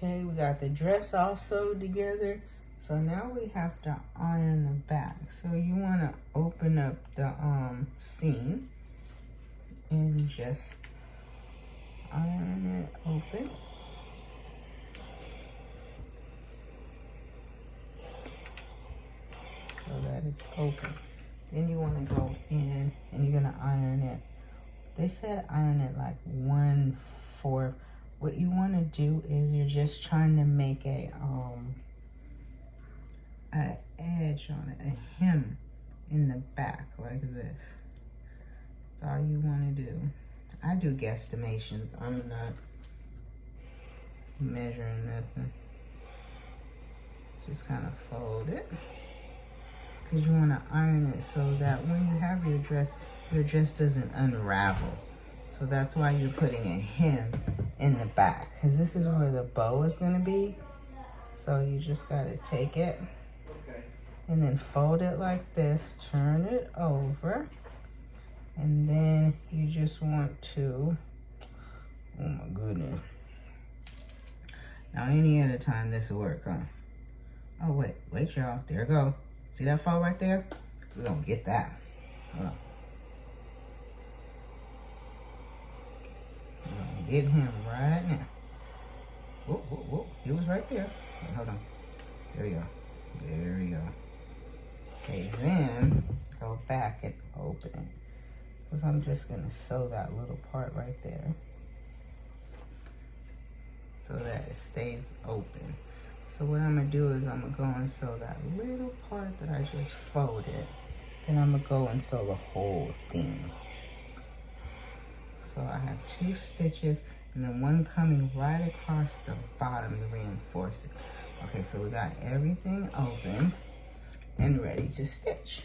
Okay, we got the dress all sewed together. So now we have to iron the back. So you want to open up the seam and just iron it open. So that it's open. Then you want to go in and you're going to iron it. They said iron it like 1/4. What you want to do is you're just trying to make a edge on it, a hem in the back like this. That's all you want to do. I do guesstimations. I'm not measuring nothing. Just kind of fold it. Because you want to iron it so that when you have your dress doesn't unravel. So that's why you're putting a hem in the back. Because this is where the bow is going to be. So you just got to take it and then fold it like this. Turn it over. And then you just want to, oh my goodness. Now any other time this will work, huh? Oh wait y'all, there it go. See that fold right there? We're gonna get that. Hold on. We're gonna get him right now. Whoop, whoop, whoop. He was right there. Wait, hold on. There we go. There we go. Okay, then go back and open it. Because I'm just gonna sew that little part right there so that it stays open. So what I'm gonna do is I'm gonna go and sew that little part that I just folded. Then I'm gonna go and sew the whole thing. So I have 2 stitches and then one coming right across the bottom to reinforce it. Okay, so we got everything open and ready to stitch.